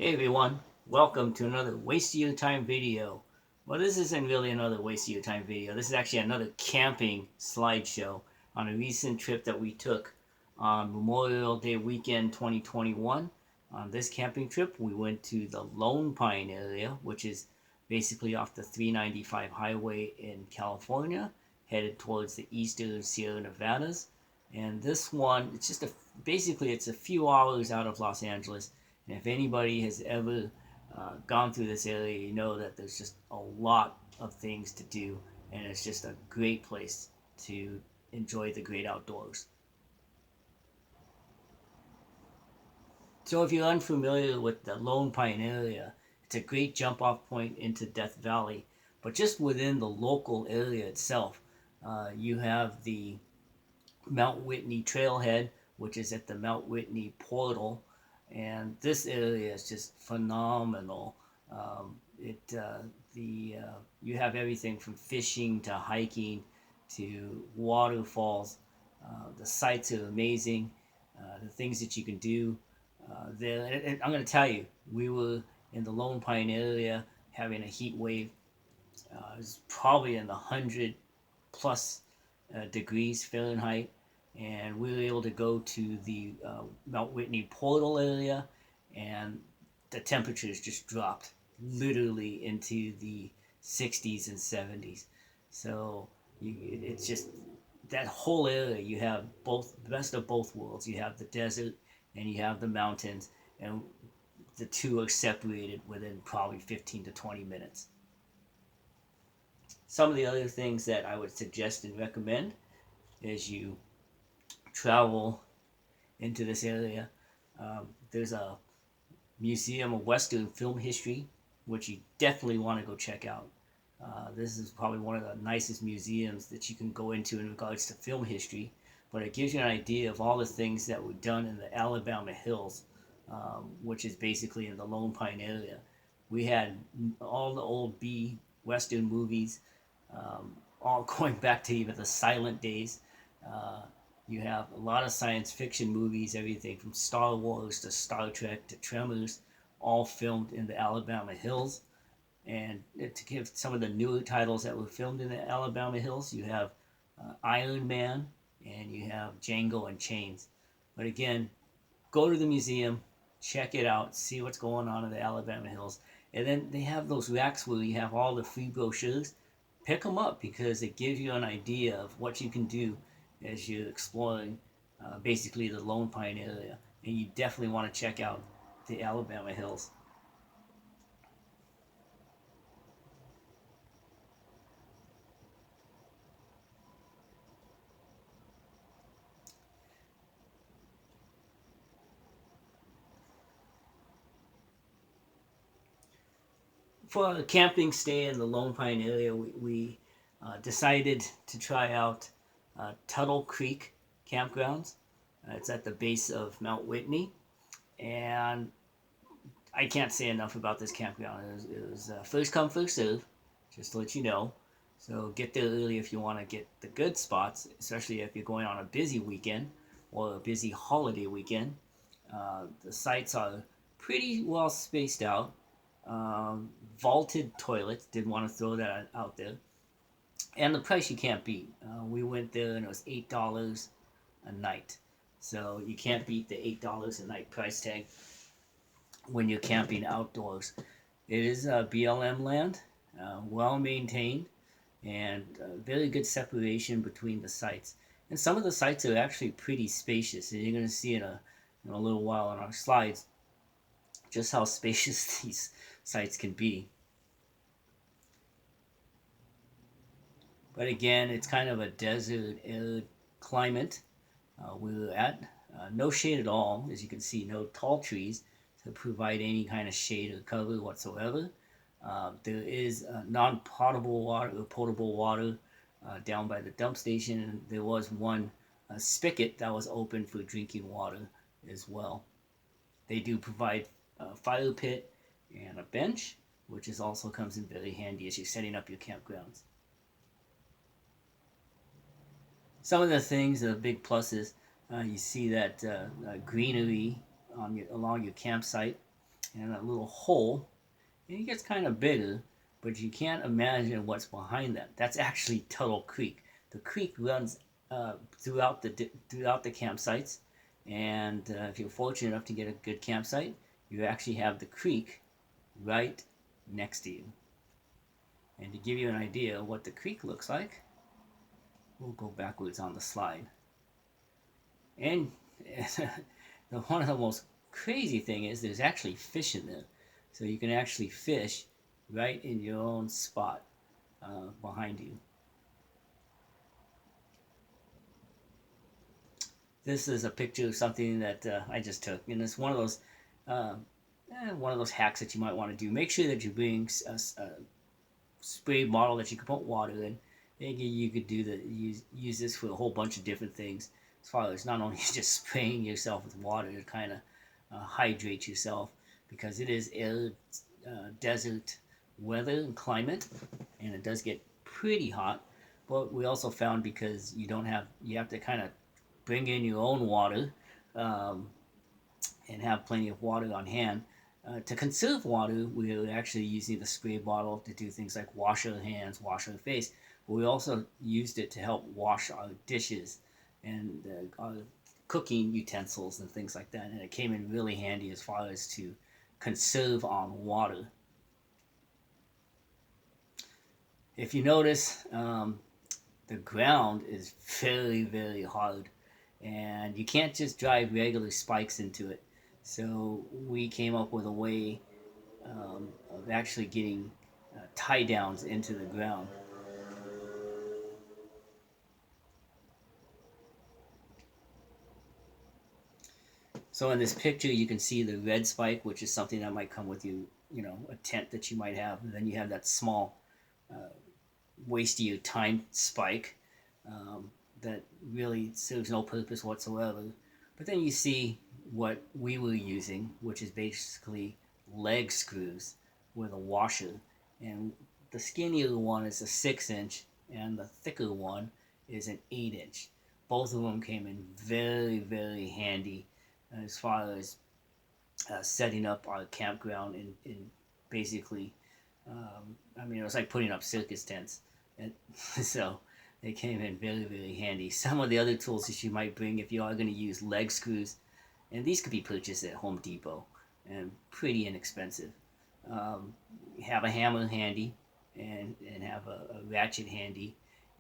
Hey everyone, welcome to another waste of your time video. Well, this isn't really another waste of your time video. This is actually another camping slideshow on a recent trip that we took on Memorial Day weekend 2021. On this camping trip, we went to the Lone Pine area, which is basically off the 395 highway in California, headed towards the eastern Sierra Nevadas. And this one, basically it's a few hours out of Los Angeles, and if anybody has ever gone through this area, you know that there's just a lot of things to do, and it's just a great place to enjoy the great outdoors. So, if you're unfamiliar with the Lone Pine area, it's a great jump off point into Death Valley. But just within the local area itself, you have the Mount Whitney trailhead, which is at the Mount Whitney portal, and this area is just phenomenal. It the You have everything from fishing to hiking to waterfalls. The sights are amazing. The things that you can do there, and I'm going to tell you, we were in the Lone Pine area having a heat wave. It was probably in the 100 plus degrees Fahrenheit, and we were able to go to the Mount Whitney portal area, and the temperatures just dropped literally into the 60s and 70s. So it's just that whole area. You have both the best of both worlds. You have the desert and you have the mountains, and the two are separated within probably 15 to 20 minutes. Some of the other things that I would suggest and recommend as you travel into this area, there's a Museum of Western Film History, which you definitely want to go check out. This is probably one of the nicest museums that you can go into in regards to film history, but it gives you an idea of all the things that were done in the Alabama Hills, which is basically in the Lone Pine area. We had all the old B Western movies, all going back to even the silent days. Uh, you have a lot of science fiction movies, everything from Star Wars to Star Trek to Tremors, all filmed in the Alabama Hills. And to give some of the newer titles that were filmed in the Alabama Hills, you have Iron Man and you have Django and Chains. But again, go to the museum, check it out, see what's going on in the Alabama Hills. And then they have those racks where you have all the free brochures. Pick them up because it gives you an idea of what you can do as you're exploring basically the Lone Pine area. And you definitely want to check out the Alabama Hills. For a camping stay in the Lone Pine area, we decided to try out Tuttle Creek campgrounds. It's at the base of Mount Whitney, and I can't say enough about this campground. It was first come, first serve, just to let you know. So get there early if you want to get the good spots, especially if you're going on a busy weekend or a busy holiday weekend. The sites are pretty well spaced out. Vaulted toilets, did want to throw that out there. And the price you can't beat. We went there and it was $8 a night. So you can't beat the $8 a night price tag when you're camping outdoors. It is BLM land, well maintained, and very good separation between the sites. And some of the sites are actually pretty spacious, and you're going to see in a little while on our slides just how spacious these sites can be. But again, it's kind of a desert arid climate we were at. No shade at all, as you can see, no tall trees to provide any kind of shade or cover whatsoever. There is non-potable water or potable water down by the dump station, and there was one spigot that was open for drinking water as well. They do provide a fire pit and a bench, which is also comes in very handy as you're setting up your campgrounds. Some of the things, the big pluses, you see that greenery along your campsite. and a little hole, and it gets kind of bigger, but you can't imagine what's behind that. That's actually Tuttle Creek. The creek runs throughout the campsites, and if you're fortunate enough to get a good campsite, you actually have the creek right next to you. And to give you an idea of what the creek looks like, we'll go backwards on the slide. And one of the most crazy thing is there's actually fish in there. So you can actually fish right in your own spot behind you. This is a picture of something that I just took, and it's uh, one of those hacks that you might want to do. Make sure that you bring a spray bottle that you can put water in. Maybe you could use this for a whole bunch of different things. As far as not only just spraying yourself with water to kind of hydrate yourself, because it is desert weather and climate, and it does get pretty hot. But we also found, because you have to kind of bring in your own water, and have plenty of water on hand. To conserve water, we are actually using the spray bottle to do things like wash our hands, wash our face. But we also used it to help wash our dishes and our cooking utensils and things like that. And it came in really handy as far as to conserve on water. If you notice, the ground is very, very hard, and you can't just drive regular spikes into it. So we came up with a way of actually getting tie downs into the ground. So in this picture, you can see the red spike, which is something that might come with you, a tent that you might have. And then you have that small, waste of your time spike that really serves no purpose whatsoever. But then you see what we were using, which is basically leg screws with a washer. And the skinnier one is a 6-inch, and the thicker one is an 8-inch. Both of them came in very, very handy as far as setting up our campground in basically, it was like putting up circus tents. And so they came in very, very handy. Some of the other tools that you might bring if you are going to use leg screws, and these could be purchased at Home Depot and pretty inexpensive. Have a hammer handy, and have a ratchet handy,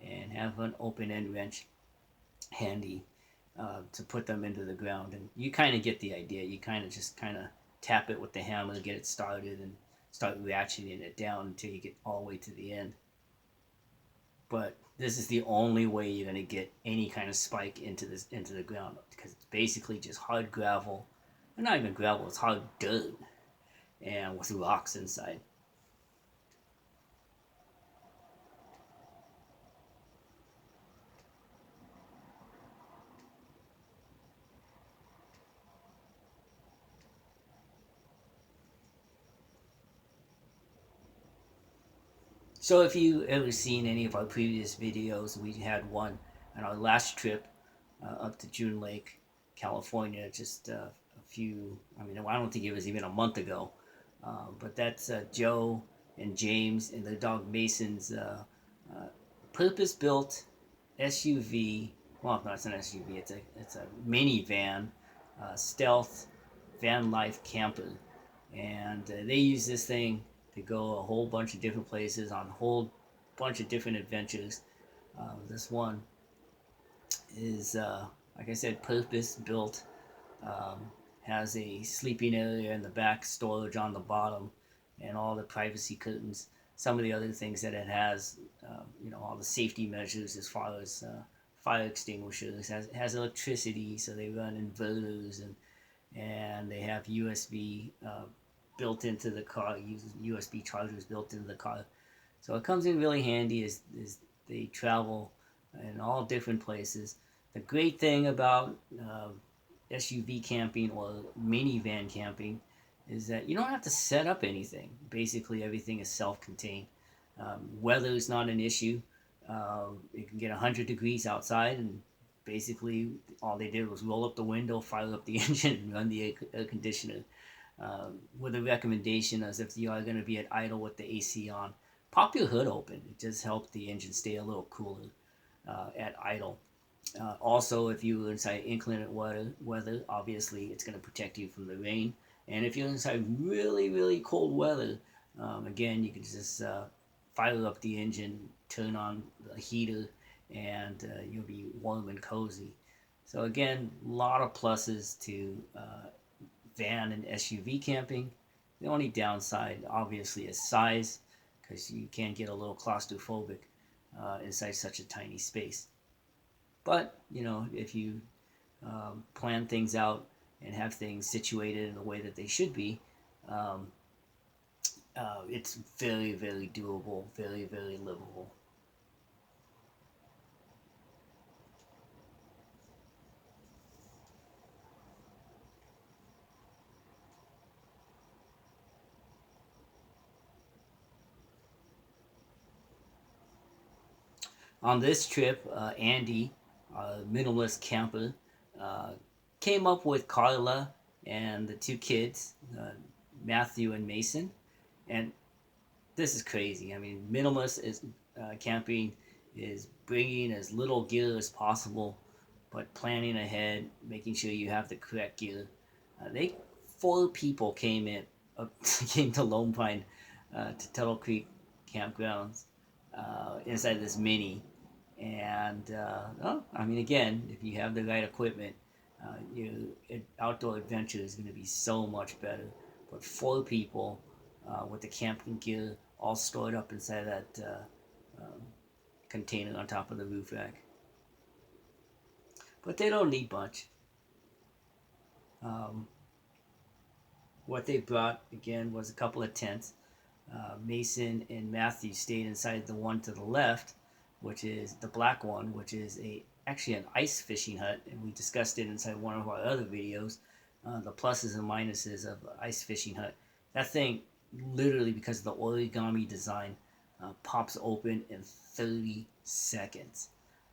and have an open end wrench handy to put them into the ground. And you kind of get the idea. You kind of tap it with the hammer, get it started, and start ratcheting it down until you get all the way to the end. But this is the only way you're going to get any kind of spike into the ground, because it's basically just hard gravel, and not even gravel, it's hard dirt, and with rocks inside. So if you ever seen any of our previous videos, we had one on our last trip up to June Lake, California, just a few, I don't think it was even a month ago. But that's Joe and James and their dog Mason's purpose-built SUV. Well, no, it's an SUV. It's a minivan, stealth van life camper, and they use this thing to go a whole bunch of different places on a whole bunch of different adventures. This one is, like I said, purpose-built. Has a sleeping area in the back, storage on the bottom, and all the privacy curtains. Some of the other things that it has, all the safety measures as far as fire extinguishers. Has electricity, so they run inverters, and they have USB built into the car. Uses USB chargers built into the car, so it comes in really handy as they travel in all different places. The great thing about SUV camping or minivan camping is that you don't have to set up anything. Basically, everything is self-contained. Weather is not an issue. It can get 100 degrees outside, and basically all they did was roll up the window, fire up the engine, and run the air conditioner. with a recommendation as if you are going to be at idle with the AC on, pop your hood open. It just helps the engine stay a little cooler at idle. Also, if you're inside inclement weather, obviously it's going to protect you from the rain. And if you're inside really, really cold weather, again, you can just fire up the engine, turn on the heater, and you'll be warm and cozy. So again, a lot of pluses to van and SUV camping. The only downside, obviously, is size, because you can get a little claustrophobic inside such a tiny space. But if you plan things out and have things situated in the way that they should be, um, it's very, very doable, very, very livable. On this trip, Andy, minimalist camper, uh, came up with Carla and the two kids, Matthew and Mason. And this is crazy. I mean, minimalist is camping is bringing as little gear as possible, but planning ahead, making sure you have the correct gear. They 4 people came in, came to Lone Pine, to Tuttle Creek campgrounds inside this mini, and well, I mean, again, if you have the right equipment, outdoor adventure is going to be so much better. But 4 people with the camping gear all stored up inside that container on top of the roof rack. But they don't need much. Um, what they brought again was a couple of tents. Mason and Matthew stayed inside the one to the left, which is the black one, which is actually an ice fishing hut, and we discussed it inside one of our other videos. The pluses and minuses of ice fishing hut. That thing, literally, because of the origami design, pops open in 30 seconds,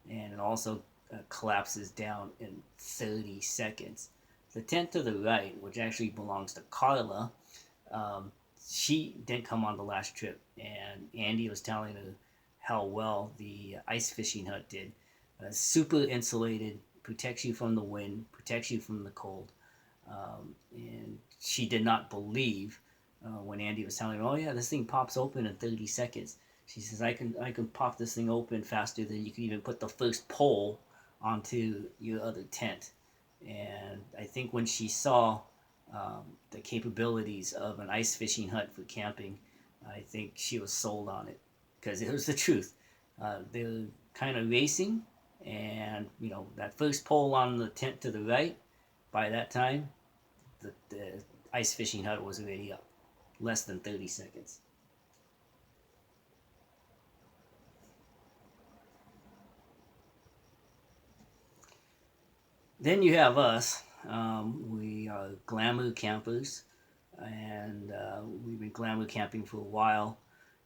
and it also collapses down in 30 seconds. The tent to the right, which actually belongs to Carla, um, she didn't come on the last trip, and Andy was telling her how well the ice fishing hut did. Super insulated, protects you from the wind, protects you from the cold. And she did not believe when Andy was telling her, "Oh yeah, this thing pops open in 30 seconds." She says, "I can pop this thing open faster than you can even put the first pole onto your other tent." And I think when she saw the capabilities of an ice fishing hut for camping, I think she was sold on it, because it was the truth. They're kind of racing, and that first pole on the tent to the right, by that time, the ice fishing hut was already up, less than 30 seconds. Then you have us. We are glamour campers, and we've been glamour camping for a while.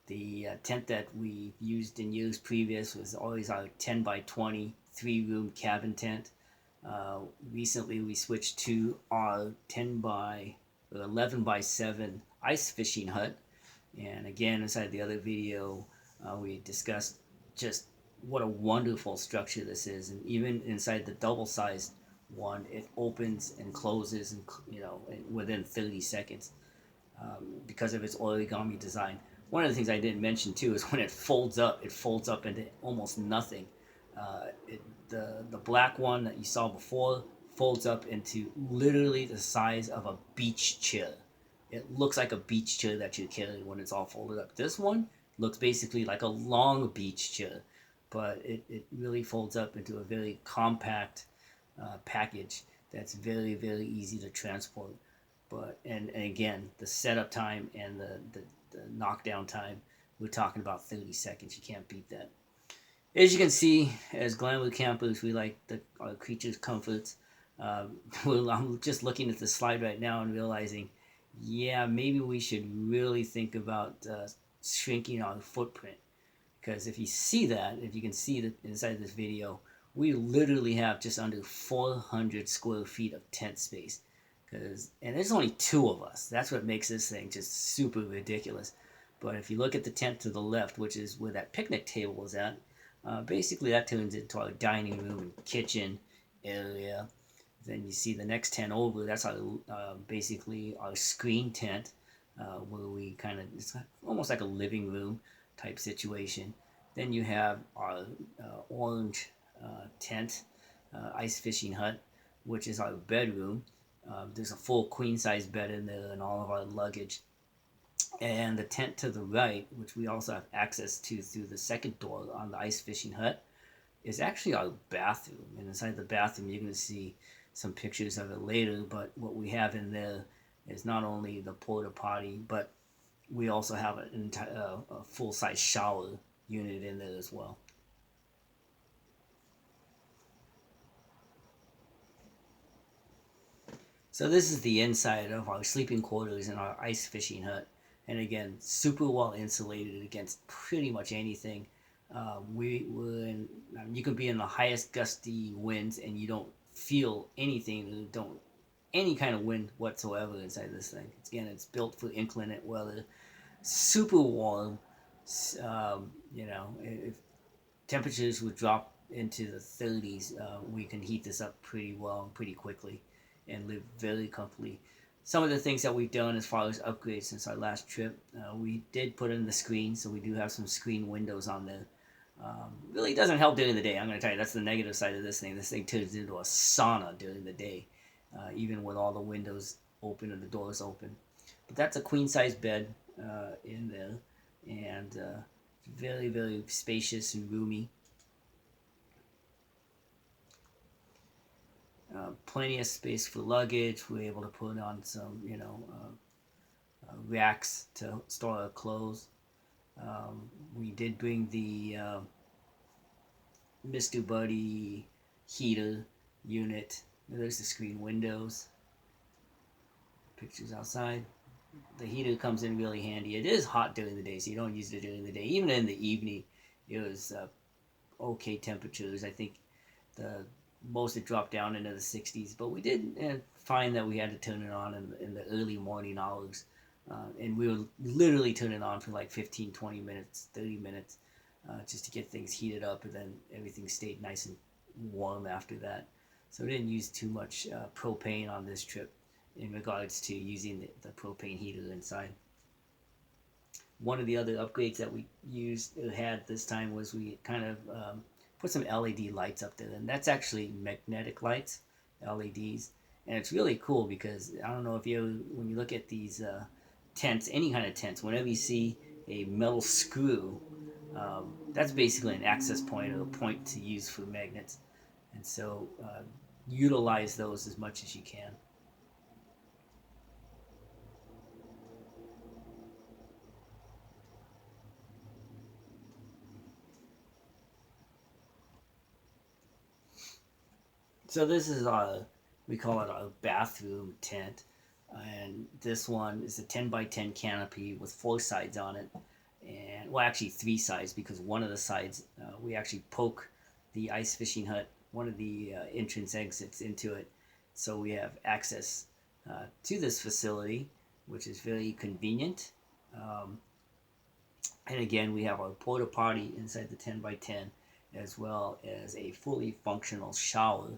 The tent that we used in years previous was always our 10 by 20 3-room cabin tent. Recently, we switched to our 10 by 11 by 7 ice fishing hut. And again, inside the other video, we discussed just what a wonderful structure this is. And even inside the double sized one, it opens and closes, and within 30 seconds, because of its origami design. One of the things I didn't mention too is when it folds up into almost nothing. The black one that you saw before folds up into literally the size of a beach chair. It looks like a beach chair that you carry when it's all folded up. This one looks basically like a long beach chair, but it really folds up into a very compact package that's very, very easy to transport. But and again, the setup time and the knockdown time, we're talking about 30 seconds. You can't beat that. As you can see, as glamour campers, we like our creatures' comforts. I'm just looking at the slide right now and realizing, yeah, maybe we should really think about shrinking our footprint. Because if you can see that inside this video, we literally have just under 400 square feet of tent space. And there's only two of us. That's what makes this thing just super ridiculous. But if you look at the tent to the left, which is where that picnic table is at, basically that turns into our dining room and kitchen area. Then you see the next tent over. That's our basically our screen tent, where we kind of, it's almost like a living room type situation. Then you have our orange tent, ice fishing hut, which is our bedroom. There's a full queen size bed in there and all of our luggage. And the tent to the right, which we also have access to through the second door on the ice fishing hut, is actually our bathroom. And inside the bathroom, you're going to see some pictures of it later. But what we have in there is not only the porta potty, but we also have a full size shower unit in there as well. So this is the inside of our sleeping quarters in our ice fishing hut. And again, super well insulated against pretty much anything. We were in, you could be in the highest gusty winds and you don't feel anything, don't any kind of wind whatsoever inside this thing. Again, it's built for inclement weather, super warm. If temperatures would drop into the 30s, we can heat this up pretty well and pretty quickly and live very comfortably. Some of the things that we've done as far as upgrades since our last trip, we did put in the screen, so we do have some screen windows on there. Really doesn't help during the day. I'm going to tell you, that's the negative side of this thing. This thing turns into a sauna during the day, even with all the windows open and the doors open. But that's a queen size bed in there, and very, very spacious and roomy. Plenty of space for luggage. We're able to put on some, racks to store our clothes. We did bring the Mr. Buddy heater unit. There's the screen windows. Pictures outside. The heater comes in really handy. It is hot during the day, so you don't use it during the day. Even in the evening, it was okay temperatures. I think the most it dropped down into the 60s, but we did find that we had to turn it on in the early morning hours. And we would literally turn it on for like 15, 20 minutes, 30 minutes, just to get things heated up, and then everything stayed nice and warm after that. So we didn't use too much propane on this trip in regards to using the propane heater inside. One of the other upgrades that we had this time was we kind of put some LED lights up there, and that's actually magnetic lights, LEDs, and it's really cool because I don't know if when you look at these tents, any kind of tents, whenever you see a metal screw, that's basically an access point or a point to use for magnets, and so utilize those as much as you can. So this is we call it our bathroom tent, and this one is a 10 by 10 canopy with 4 sides on it, and well, actually 3 sides, because one of the sides we actually poke the ice fishing hut, one of the entrance exits into it, so we have access to this facility, which is very convenient. And again, we have our porta potty inside the 10 by 10, as well as a fully functional shower.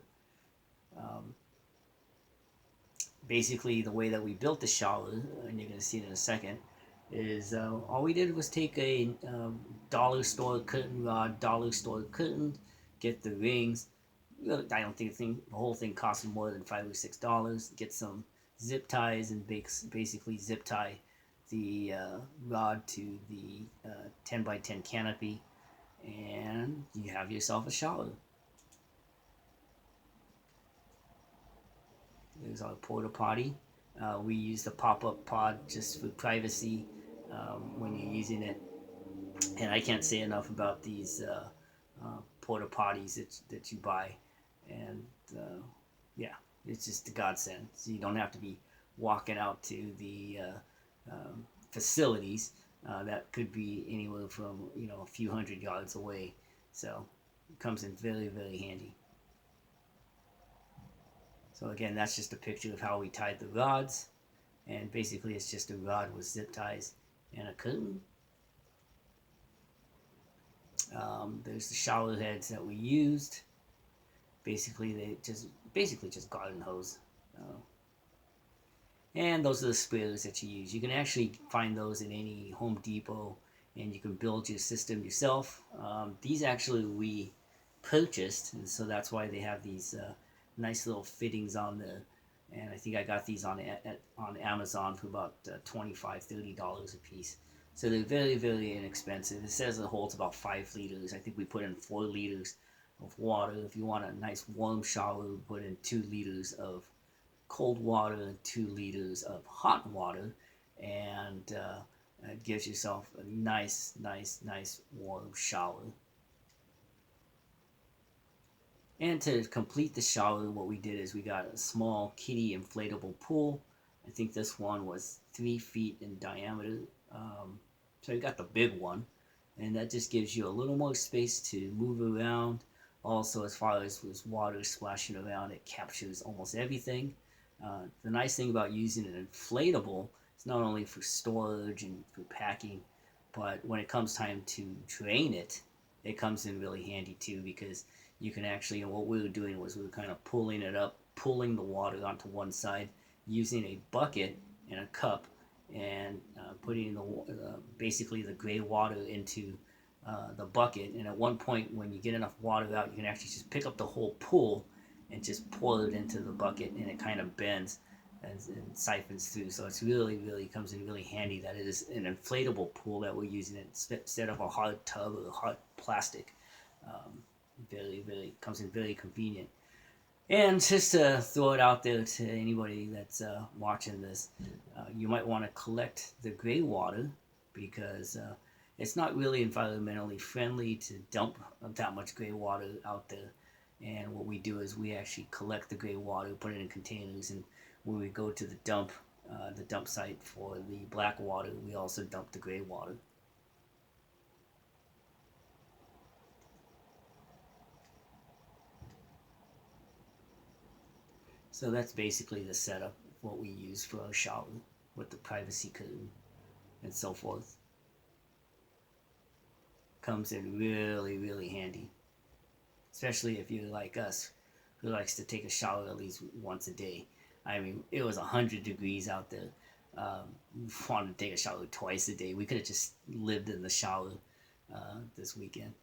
Basically, the way that we built the shower, and you're going to see it in a second, is all we did was take a dollar store curtain rod, dollar store curtain, get the rings. I don't think the whole thing cost more than $5 or $6. Get some zip ties and basically zip tie the rod to the 10 by 10 canopy, and you have yourself a shower. There's our porta potty. We use the pop-up pod just for privacy when you're using it. And I can't say enough about these porta potties that you buy. And yeah, it's just a godsend. So you don't have to be walking out to the facilities that could be anywhere from a few hundred yards away. So it comes in very, very handy. So again, that's just a picture of how we tied the rods. And basically it's just a rod with zip ties and a curtain. There's the shower heads that we used. Basically just garden hose. And those are the sprayers that you use. You can actually find those in any Home Depot, and you can build your system yourself. These actually we purchased, and so that's why they have these nice little fittings on the. And I think I got these on Amazon for about $25-$30 a piece. So they're very, very inexpensive. It says it holds about 5 liters. I think we put in 4 liters of water. If you want a nice warm shower, we put in 2 liters of cold water and 2 liters of hot water, and it gives yourself a nice warm shower. And to complete the shower, what we did is we got a small kiddie inflatable pool. I think this one was 3 feet in diameter. So you got the big one, and that just gives you a little more space to move around. Also, as far as water splashing around, it captures almost everything. The nice thing about using an inflatable is not only for storage and for packing, but when it comes time to drain it, it comes in really handy too, because you can actually, and what we were doing was we were kind of pulling it up, pulling the water onto one side, using a bucket and a cup, and putting basically the gray water into the bucket. And at one point, when you get enough water out, you can actually just pick up the whole pool and just pour it into the bucket, and it kind of bends and siphons through. So it's really comes in really handy that it is an inflatable pool that we're using instead of a hard tub or a hard plastic. Very comes in very convenient. And just to throw it out there to anybody that's watching this, you might want to collect the gray water, because it's not really environmentally friendly to dump that much gray water out there. And what we do is we actually collect the gray water, put it in containers, and when we go to the dump site for the black water, we also dump the gray water. So that's basically the setup, what we use for our shower, with the privacy curtain and so forth. Comes in really handy, especially if you're like us, who likes to take a shower at least once a day. I mean, it was 100 degrees out there. We wanted to take a shower twice a day. We could have just lived in the shower this weekend.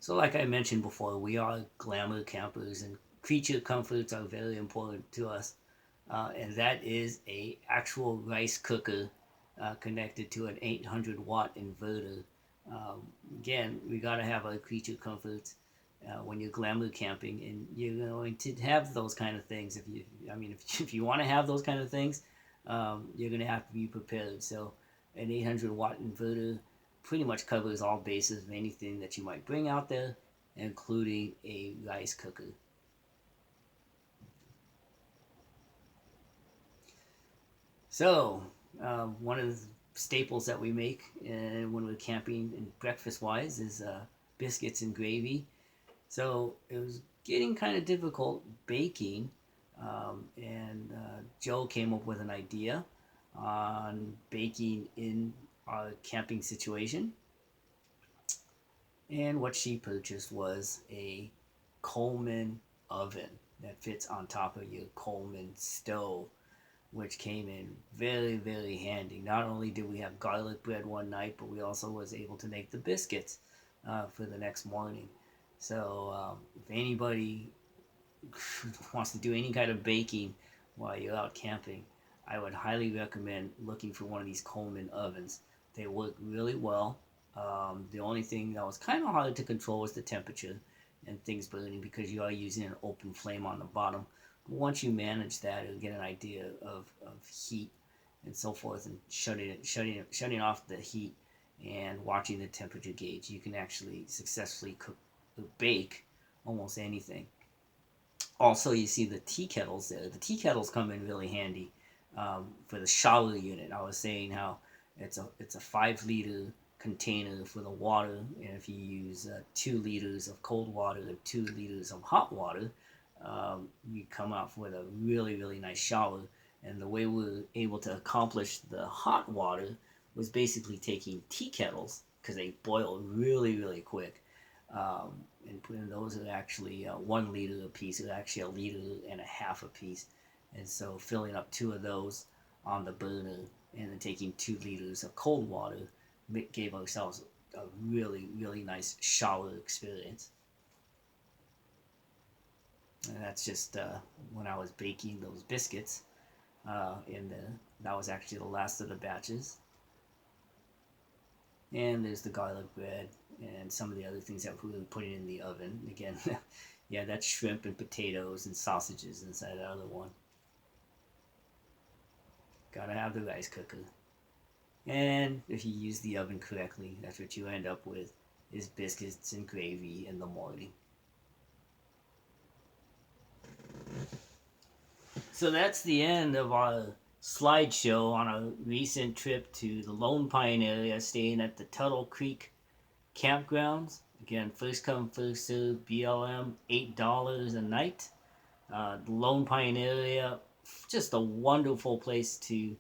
So like I mentioned before, we are glamour campers, and creature comforts are very important to us. And that is a actual rice cooker connected to an 800-watt inverter. Again, we got to have our creature comforts when you're glamour camping, and you're going to have those kind of things. If you want to have those kind of things, you're going to have to be prepared. So an 800-watt inverter pretty much covers all bases of anything that you might bring out there, including a rice cooker. So, one of the staples that we make when we're camping and breakfast wise is biscuits and gravy. So, it was getting kind of difficult baking, and Joe came up with an idea on baking in our camping situation. And what she purchased was a Coleman oven that fits on top of your Coleman stove, which came in very handy. Not only did we have garlic bread one night, but we also was able to make the biscuits for the next morning. So if anybody wants to do any kind of baking while you're out camping, I would highly recommend looking for one of these Coleman ovens. They work really well. The only thing that was kind of hard to control was the temperature and things burning, because you are using an open flame on the bottom. But once you manage that, you'll get an idea of heat and so forth, and shutting off the heat and watching the temperature gauge, you can actually successfully cook or bake almost anything. Also, you see the tea kettles there. The tea kettles come in really handy for the shower unit. I was saying how it's a 5 liter container for the water, and if you use 2 liters of cold water and 2 liters of hot water, you come out with a really nice shower. And the way we were able to accomplish the hot water was basically taking tea kettles because they boil really quick, and putting those are actually 1 liter a piece. It's actually 1.5 liters a piece, and so filling up 2 of those on the burner and then taking 2 liters of cold water gave ourselves a really nice shower experience. And that's just when I was baking those biscuits. That was actually the last of the batches. And there's the garlic bread and some of the other things that we were putting in the oven. Again, yeah, that's shrimp and potatoes and sausages inside the other one. Gotta have the rice cooker. And if you use the oven correctly, that's what you end up with, is biscuits and gravy in the morning. So that's the end of our slideshow on a recent trip to the Lone Pine area, staying at the Tuttle Creek campgrounds. Again, first come, first serve, BLM, $8 a night. The Lone Pine area, just a wonderful place to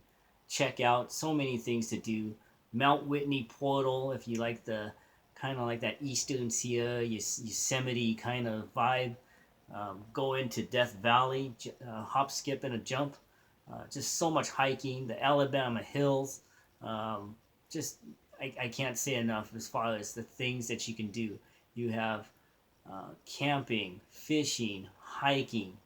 check out. So many things to do. Mount Whitney portal, if you like the kind of like that Eastern Sierra, Yosemite kind of vibe. Go into Death Valley, hop, skip, and a jump. Just so much hiking. The Alabama Hills. Just I can't say enough as far as the things that you can do. You have camping, fishing, hiking,